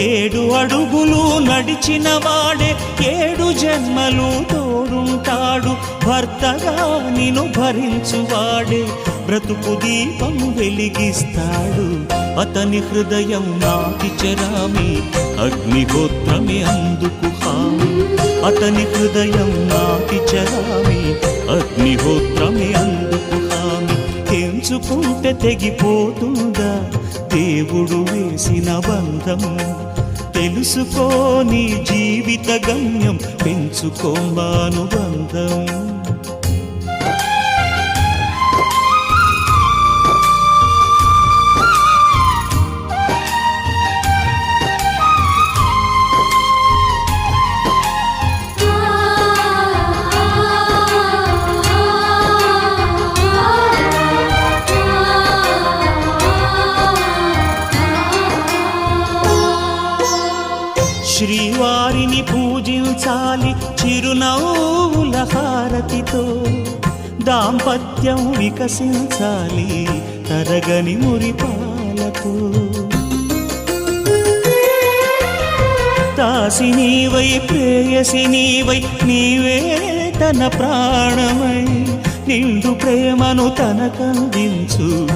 7 అడుగులు నడిచిన వాడే 7 జన్మలు తోడుంటాడు. భర్తగా నిన్ను భరించువాడే బ్రతుకు దీపం వెలిగిస్తాడు. అతని హృదయం నాటి చెరామి, అగ్నిహోత్రమే అందుకు హామీ. అతని హృదయం నాటి చెరామి, అగ్నిహోత్రమే అందుకు హామీ. తెంచుకుంటే తెగిపోతుందా దేవుడు వేసిన బంధం? తెలుసుకో నీ జీవిత గమ్యం, పెంచుకోమానుబంధం. శ్రీవారిని పూజించాలి చిరునవ్వుల హారతితో. దాంపత్యం వికసించాలి తరగని మురిపాలతో. దాసినీవై ప్రేయసినీవై నీవే తన ప్రాణమై నిండు ప్రేమను తనకందించు.